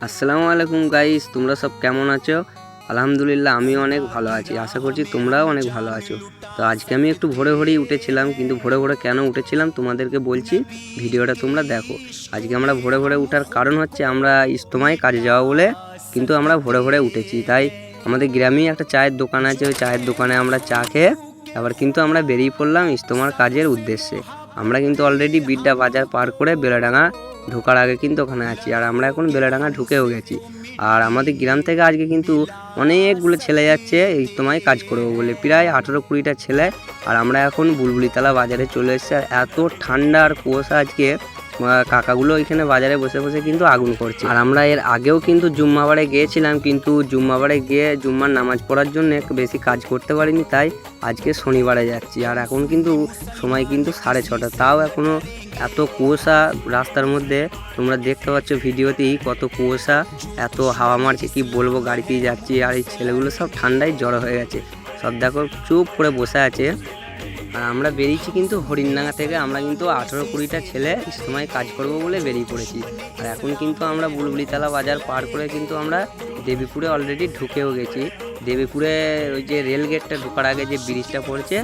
আসসালামু আলাইকুম গাইস, তোমরা সব কেমন আছো? আলহামদুলিল্লাহ আমি অনেক ভালো আছি। আশা করছি তোমরাও অনেক ভালো আছো। তো আজকে আমি একটু ভোরে ভোরেই উঠেছিলাম, কিন্তু ভোরে ভোরে কেন উঠেছিলাম তোমাদেরকে বলছি, ভিডিওটা তোমরা দেখো। আজকে আমরা ভোরে ভোরে উঠার কারণ হচ্ছে আমরা ইজতেমায় কাজে যাওয়া বলে কিন্তু আমরা ভোরে ভোরে উঠেছি। তাই আমাদের গ্রামেই একটা চায়ের দোকান আছে, ওই চায়ের দোকানে আমরা চা খেয়ে আবার কিন্তু আমরা বেরিয়ে পড়লাম ইজতেমার কাজের উদ্দেশ্যে। আমরা কিন্তু অলরেডি বিড্ডা বাজার পার করে বেলাডাঙ্গা ঢোকার আগে কিন্তু ওখানে আছি, আর আমরা এখন বেলাডাঙ্গা ঢুকেও গেছি। আর আমাদের গ্রাম থেকে আজকে কিন্তু অনেকগুলো ছেলে যাচ্ছে ইজতেমায় কাজ করবো বলে, প্রায় 18-20টা ছেলে। আর আমরা এখন বুলবুলিতলা বাজারে চলে এসেছি। আর এত ঠান্ডা আর কুয়াশা আজকে, কাকাগুলো এখানে বাজারে বসে বসে কিন্তু আগুন করছে। আর আমরা এর আগেও কিন্তু জুম্মাবারে গিয়েছিলাম, কিন্তু জুম্মাবারে গিয়ে জুম্মার নামাজ পড়ার জন্য বেশি কাজ করতে পারিনি, তাই আজকে শনিবারে যাচ্ছি। আর এখন কিন্তু সময় কিন্তু 6:30, তাও এখনও এত কুয়াশা রাস্তার মধ্যে। তোমরা দেখতে পাচ্ছ ভিডিওতেই কত কুয়াশা, এত হাওয়া মারছে কি বলবো। গাড়িতেই যাচ্ছি আর এই ছেলেগুলো সব ঠান্ডায় জড়ো হয়ে গেছে, সব দেখো চুপ করে বসে আছে। আর আমরা বেরিয়েছি কিন্তু হরিণডাঙ্গা থেকে। আমরা কিন্তু 18-20টা ছেলে ইজতেমায় কাজ করব বলে বেরিয়ে পড়েছি। আর এখন কিন্তু আমরা বুলবুলিতলা বাজার পার করে কিন্তু আমরা দেবীপুরে অলরেডি ঢুকেও গেছি। দেবীপুরে ওই যে রেল গেটটা ঢোকার আগে যে ব্রিজটা পড়েছে,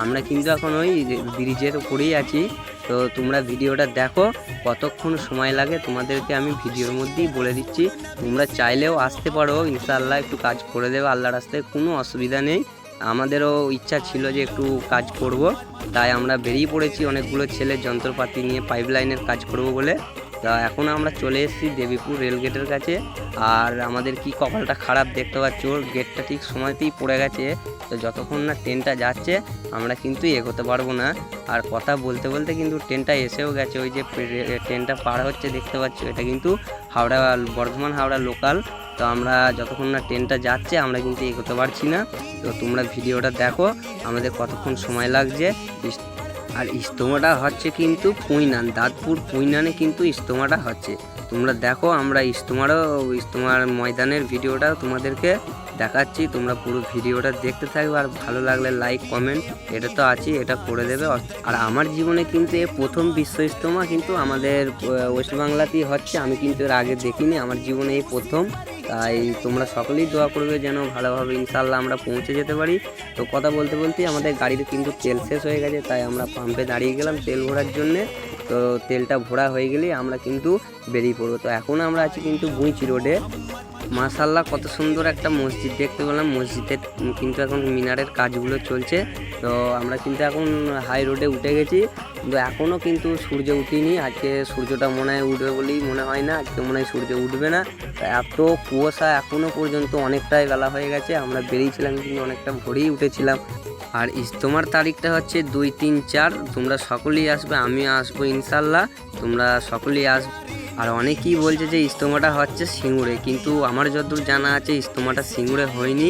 আমরা কিন্তু এখন ওই ব্রিজের উপরেই আছি। তো তোমরা ভিডিওটা দেখো, কতক্ষণ সময় লাগে তোমাদেরকে আমি ভিডিওর মধ্যেই বলে দিচ্ছি। তোমরা চাইলেও আসতে পারো, ইনশাআল্লাহ একটু কাজ করে দেবে আল্লাহর রাস্তায়, কোনো অসুবিধা নেই। আমাদেরও ইচ্ছা ছিল যে একটু কাজ করব, তাই আমরা বেরিয়ে পড়েছি অনেকগুলো ছেলে যন্ত্রপাতি নিয়ে পাইপ লাইনের কাজ করব বলে। তা এখন আমরা চলে এসেছি দেবীপুর রেল গেটের কাছে। আর আমাদের কি কপালটা খারাপ দেখতে পাচ্ছ, গেটটা ঠিক সময়তেই পড়ে গেছে। তো যতক্ষণ না ট্রেনটা যাচ্ছে আমরা কিন্তু এগোতে পারবো না। আর কথা বলতে বলতে কিন্তু ট্রেনটা এসেও গেছে, ওই যে ট্রেনটা পার হচ্ছে দেখতে পাচ্ছ, এটা কিন্তু হাওড়া বর্ধমান হাওড়া লোকাল। তো আমরা যতক্ষণ না ট্রেনটা যাচ্ছে আমরা কিন্তু এগোতে পারছি না। তো তোমরা ভিডিওটা দেখো আমাদের কতক্ষণ সময় লাগছে। আর ইজতেমাটা হচ্ছে কিন্তু পুইনান, দাঁতপুর পুইনানে কিন্তু ইজতেমাটা হচ্ছে। তোমরা দেখো, আমরা ইজতেমার ময়দানের ভিডিওটা তোমাদেরকে দেখাচ্ছি। তোমরা পুরো ভিডিওটা দেখতে থাকবে, আর ভালো লাগলে লাইক কমেন্ট এটা তো আছেই, এটা করে দেবে। আর আমার জীবনে কিন্তু এ প্রথম বিশ্ব ইজতেমা কিন্তু আমাদের ওয়েস্ট বাংলাতেই হচ্ছে। আমি কিন্তু এর আগে দেখিনি, আমার জীবনে এই প্রথম। তাই তোমরা সকলেই দোয়া করবে যেন ভালোভাবে ইনশাআল্লাহ আমরা পৌঁছে যেতে পারি। তো কথা বলতে বলতেই আমাদের গাড়িতে কিন্তু তেল শেষ হয়ে গেছে, তাই আমরা পাম্পে দাঁড়িয়ে গেলাম তেল ভরার জন্যে। তো তেলটা ভরা হয়ে গেলেই আমরা কিন্তু বেরিয়ে পড়বো। তো এখন আমরা আছি কিন্তু বুঁইচি রোডে। মাশাআল্লাহ কত সুন্দর একটা মসজিদ দেখতে পেলাম। মসজিদের কিন্তু এখন মিনারের কাজগুলো চলছে। তো আমরা কিন্তু এখন হাই রোডে উঠে গেছি, কিন্তু এখনও কিন্তু সূর্য উঠিনি। আজকে সূর্যটা মনে হয় উঠবে বলেই মনে হয় না, আজকে মনে হয় সূর্য উঠবে না। এত কুয়াশা, এখনও পর্যন্ত অনেকটাই বেলা হয়ে গেছে। আমরা বেরিয়েছিলাম কিন্তু অনেকটা ভোরেই উঠেছিলাম। আর ইজতেমার তারিখটা হচ্ছে 2, 3, 4। তোমরা সকলেই আসবে, আমিও আসবো ইনশাআল্লাহ, তোমরা সকলেই আসবে। আর অনেকেই বলছে যে ইজতেমাটা হচ্ছে সিঙ্গুরে, কিন্তু আমার যতদূর জানা আছে ইজতেমাটা সিঙ্গুরে হয়নি,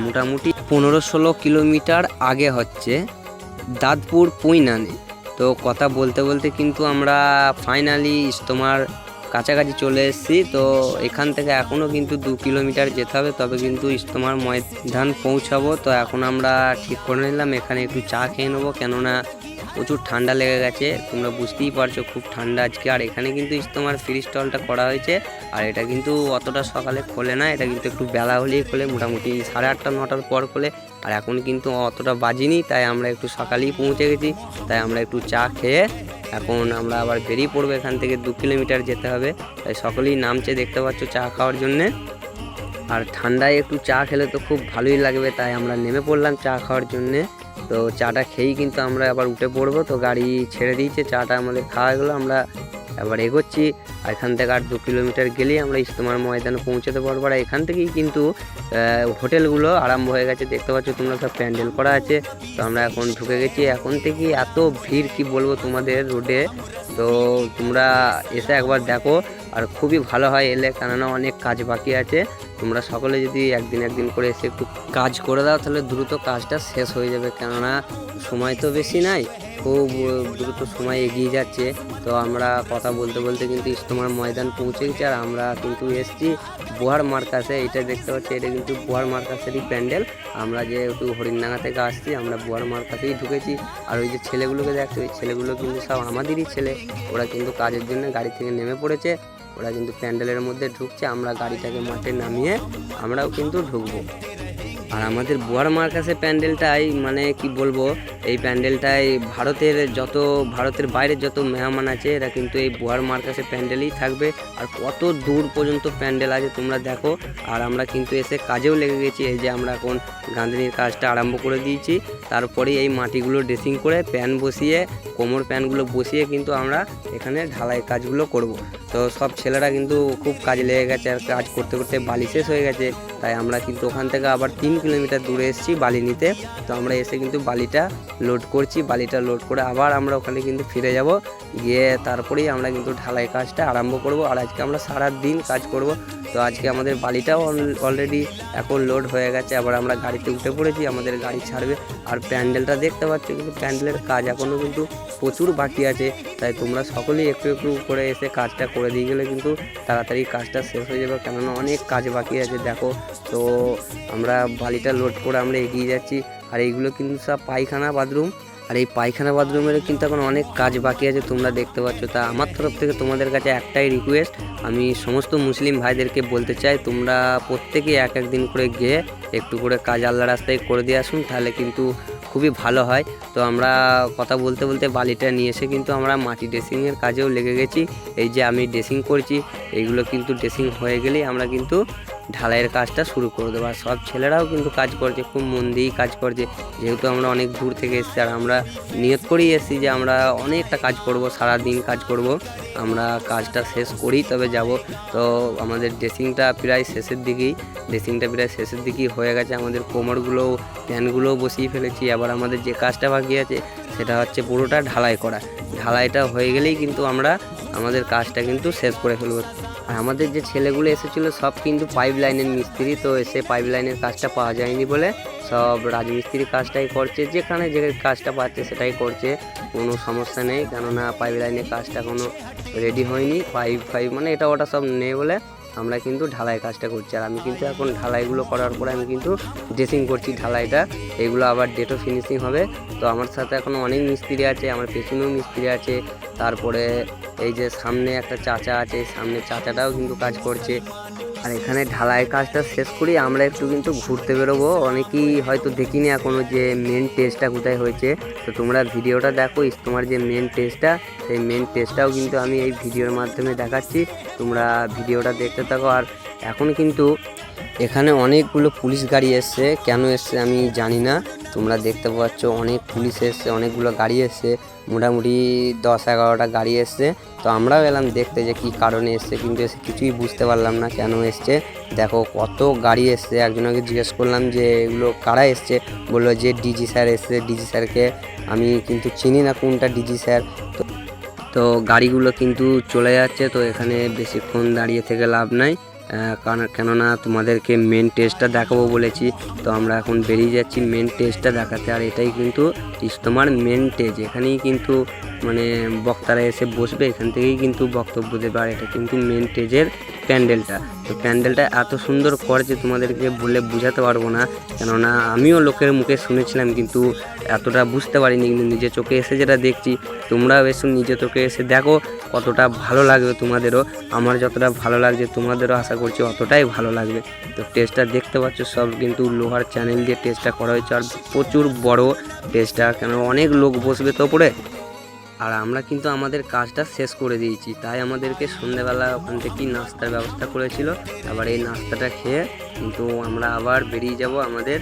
মোটামুটি 15-16 কিলোমিটার আগে হচ্ছে দাঁতপুর পুইনানে। তো কথা বলতে বলতে কিন্তু আমরা ফাইনালি ইজতেমার কাছাকাছি চলে এসেছি। তো এখান থেকে এখনও কিন্তু 2 কিলোমিটার যেতে হবে, তবে কিন্তু ইজতেমার ময়দান পৌঁছাবো। তো এখন আমরা ঠিক করে নিলাম এখানে একটু চা খেয়ে নেবো, কেননা প্রচুর ঠান্ডা লেগে গেছে। তোমরা বুঝতেই পারছো খুব ঠান্ডা আজকে। আর এখানে কিন্তু ইজতেমার ফ্রি স্টলটা করা হয়েছে, আর এটা কিন্তু অতটা সকালে খোলে না, এটা কিন্তু একটু বেলা হলেই খোলে, মোটামুটি 8:30 9টার পর খোলে। আর এখন কিন্তু অতটা বাজিনি, তাই আমরা একটু সকালেই পৌঁছে গেছি। তাই আমরা একটু চা খেয়ে এখন আমরা আবার বেরিয়ে পড়বো। এখান থেকে 2 কিলোমিটার যেতে হবে, তাই সকলেই নামছে দেখতে পাচ্ছ চা খাওয়ার জন্যে। আর ঠান্ডায় একটু চা খেলে তো খুব ভালোই লাগবে, তাই আমরা নেমে পড়লাম চা খাওয়ার জন্যে। তো চাটা খেয়েই কিন্তু আমরা আবার উঠে পড়বো। তো গাড়ি ছেড়ে দিয়েছে, চাটা আমাদের খাওয়া গেলো, আমরা আবার এগোচ্ছি। আর এখান থেকে আর 2 কিলোমিটার গেলেই আমরা ইজতেমার ময়দানে পৌঁছাতে পারবো। আর এখান থেকেই কিন্তু হোটেলগুলো আরম্ভ হয়ে গেছে, দেখতে পাচ্ছ তোমরা, সব প্যান্ডেল করা আছে। তো আমরা এখন ঢুকে গেছি। এখন থেকে এত ভিড় কি বলবো তোমাদের রোডে, তো তোমরা এসে একবার দেখো। আর খুবই ভালো হয় এলে, কেননা অনেক কাজ বাকি আছে। তোমরা সকলে যদি একদিন করে এসে একটু কাজ করে দাও, তাহলে দ্রুত কাজটা শেষ হয়ে যাবে, কেননা সময় তো বেশি নাই, খুব দ্রুত সময় এগিয়ে যাচ্ছে। তো আমরা কথা বলতে বলতে কিন্তু ইজতেমার ময়দান পৌঁছে গেছি। আর আমরা কিন্তু এসেছি বোহার মার্কাসে। এটা দেখতে পাচ্ছি, এটা কিন্তু বোহার মার্কাসেরই প্যান্ডেল। আমরা যে একটু হরিণডাঙ্গা থেকে আসছি, আমরা বোহার মার্কাসেই ঢুকেছি। আর ওই যে ছেলেগুলোকে দেখছো, ওই ছেলেগুলো কিন্তু সব আমাদেরই ছেলে, ওরা কিন্তু কাজের জন্য গাড়ি থেকে নেমে পড়েছে। ওরা কিন্তু প্যান্ডেলের মধ্যে ঢুকছে, আমরা গাড়িটাকে মাঠে নামিয়ে আমরাও কিন্তু ঢুকবো। আর আমাদের বুয়ার মার্কাসের প্যান্ডেলটাই মানে কি বলবো, এই প্যান্ডেলটাই ভারতের বাইরের যত মেহমান আছে এরা কিন্তু এই বুয়ার মার্কাসের প্যান্ডেলেই থাকবে। আর কত দূর পর্যন্ত প্যান্ডেল আছে তোমরা দেখো। আর আমরা কিন্তু এসে কাজেও লেগে গেছি, এই যে আমরা এখন গাঁথনির কাজটা আরম্ভ করে দিয়েছি। তারপরে এই মাটিগুলো ড্রেসিং করে প্যান বসিয়ে কোমর প্যানগুলো বসিয়ে কিন্তু আমরা এখানে ঢালাই কাজগুলো করব। তো সব ছেলেরা কিন্তু খুব কাজে লেগে গেছে, আর কাজ করতে করতে বালি শেষ হয়ে গেছে। তাই আমরা কিন্তু ওখান থেকে আবার 3 কিলোমিটার দূরে এসেছি বালি নিতে। তো আমরা এসে কিন্তু বালিটা লোড করছি, বালিটা লোড করে আবার আমরা ওখানে কিন্তু ফিরে যাব, গিয়ে তারপরেই আমরা কিন্তু ঢালাই কাজটা আরম্ভ করব। আর আজকে আমরা সারা দিন কাজ করব। তো আজকে আমাদের বালিটাও অলরেডি এখন লোড হয়ে গেছে, আবার আমরা গাড়িতে উঠে পড়েছি, আমাদের গাড়ি ছাড়বে। আর প্যান্ডেলটা দেখতে পাচ্ছ, কিন্তু প্যান্ডেলের কাজ এখনও কিন্তু প্রচুর বাকি আছে। তাই তোমরা সকলেই একটু একটু করে এসে কাজটা করে দিয়ে গেলে কিন্তু তাড়াতাড়ি কাজটা শেষ হয়ে যাবে, কেননা অনেক কাজ বাকি আছে দেখো। তো আমরা বালিটা লোড করে আমরা এগিয়ে যাচ্ছি। আর এইগুলো কিন্তু সব পায়খানা বাথরুম, আর এই পায়খানা বাথরুমের কিন্তু এখন অনেক কাজ বাকি আছে তোমরা দেখতে পাচ্ছ। তা আমার তরফ থেকে তোমাদের কাছে একটাই রিকোয়েস্ট, আমি সমস্ত মুসলিম ভাইদেরকে বলতে চাই, তোমরা প্রত্যেকেই এক দিন করে গিয়ে একটু করে কাজ আল্লাহ রাস্তায় করে দিয়ে আসুন, তাহলে কিন্তু খুবই ভালো হয়। তো আমরা কথা বলতে বলতে বালিটা নিয়ে এসে কিন্তু আমরা মাটি ড্রেসিংয়ের কাজেও লেগে গেছি। এই যে আমি ড্রেসিং করছি, এইগুলো কিন্তু ড্রেসিং হয়ে গেলেই আমরা কিন্তু ঢালাইয়ের কাজটা শুরু করে দেবো। আর সব ছেলেরাও কিন্তু কাজ করছে, খুব মন দিয়েই কাজ করছে, যেহেতু আমরা অনেক দূর থেকে এসেছি। আর আমরা নিয়ত করেই এসেছি যে আমরা অনেকটা কাজ করব, সারা দিন কাজ করব, আমরা কাজটা শেষ করেই তবে যাব। তো আমাদের ড্রেসিংটা প্রায় শেষের দিকেই হয়ে গেছে। আমাদের কোমরগুলো প্যানগুলোও বসিয়ে ফেলেছি। আবার আমাদের যে কাজটা বাকি আছে সেটা হচ্ছে পুরোটা ঢালাই করা। ঢালাইটা হয়ে গেলেই কিন্তু আমরা আমাদের কাজটা কিন্তু শেষ করে ফেলব। আর আমাদের যে ছেলেগুলো এসেছিলো সব কিন্তু পাইপ লাইনের মিস্ত্রি, তো এসে পাইপ লাইনের কাজটা পাওয়া যায়নি বলে সব রাজমিস্ত্রির কাজটাই করছে, যেখানে যে কাজটা পাচ্ছে সেটাই করছে, কোনো সমস্যা নেই। কেননা পাইপ লাইনের কাজটা কোনো রেডি হয়নি, পাইপ মানে এটা ওটা সব নেই বলে আমরা কিন্তু ঢালাই কাজটা করছি। আর আমি কিন্তু এখন ঢালাইগুলো করার পরে আমি কিন্তু ড্রেসিং করছি ঢালাইটা, এগুলো আবার ডেটও ফিনিশিং হবে। তো আমার সাথে এখন অনেক মিস্ত্রি আছে, আমার পেছনেও মিস্ত্রি আছে, তারপরে এই যে সামনে একটা চাচা আছে, সামনে চাচাটাও কিন্তু কাজ করছে। আর এখানে ঢালাই কাজটা শেষ করি আমরা একটু কিন্তু ঘুরতে বেরোবো। অনেকেই হয়তো দেখিনি এখনও যে মেন টেস্টটা কোথায় হয়েছে, তো তোমরা ভিডিওটা দেখো। তোমার যে মেন টেস্টটা, সেই মেন টেস্টটাও কিন্তু আমি এই ভিডিওর মাধ্যমে দেখাচ্ছি, তোমরা ভিডিওটা দেখতে থাকো। আর এখন কিন্তু এখানে অনেকগুলো পুলিশ গাড়ি এসছে, কেন এসছে আমি জানি না, তোমরা দেখতে পাচ্ছ অনেক পুলিশ এসছে, অনেকগুলো গাড়ি এসছে, মোটামুটি 10-11টা গাড়ি এসছে। তো আমরাও এলাম দেখতে যে কী কারণে এসছে, কিন্তু এসে কিছুই বুঝতে পারলাম না কেন এসছে। দেখো কত গাড়ি এসছে, একজনকে জিজ্ঞেস করলাম যে এগুলো কারা এসছে, বললো যে ডিজি স্যার এসছে। ডিজি স্যারকে আমি কিন্তু চিনি না কোনটা ডিজি স্যার। তো গাড়িগুলো কিন্তু চলে যাচ্ছে, তো এখানে বেশিক্ষণ দাঁড়িয়ে থেকে লাভ নাই, কেননা তোমাদেরকে মেন টেস্টটা দেখাবো বলেছি। তো আমরা এখন বেরিয়ে যাচ্ছি মেন টেস্টটা দেখাতে। আর এটাই কিন্তু ইজতেমার মেন টেজ, এখানেই কিন্তু মানে বক্তারা এসে বসবে, এখান থেকেই কিন্তু বক্তব্য দেবে। আর এটা কিন্তু মেন টেজের প্যান্ডেলটা। তো প্যান্ডেলটা এত সুন্দর করেছে তোমাদেরকে বলে বোঝাতে পারবো না, কেননা আমিও লোকের মুখে শুনেছিলাম কিন্তু এতটা বুঝতে পারিনি। কিন্তু নিজের চোখে এসে যেটা দেখছি, তোমরাও এসে নিজের চোখে এসে দেখো কতটা ভালো লাগবে তোমাদেরও। আমার যতটা ভালো লাগছে তোমাদেরও আশা করছি অতটাই ভালো লাগবে। তো টেস্টটা দেখতে পাচ্ছ, সব কিন্তু লোহার চ্যানেল দিয়ে টেস্টটা করা হয়েছে, আর প্রচুর বড় টেস্টটা, কেন অনেক লোক বসবে তো পরে। আর আমরা কিন্তু আমাদের কাজটা শেষ করে দিয়েছি, তাই আমাদেরকে সন্ধ্যেবেলা ওখান থেকেই নাস্তার ব্যবস্থা করেছিল। আবার এই নাস্তাটা খেয়ে কিন্তু আমরা আবার বেরিয়ে যাব আমাদের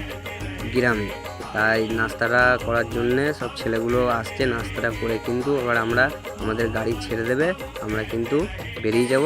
গ্রামে। তাই নাস্তাটা করার জন্যে সব ছেলেগুলো আসছে, নাস্তাটা করে কিন্তু আবার আমরা আমাদের গাড়ি ছেড়ে দেবে, আমরা কিন্তু বেরিয়ে যাব।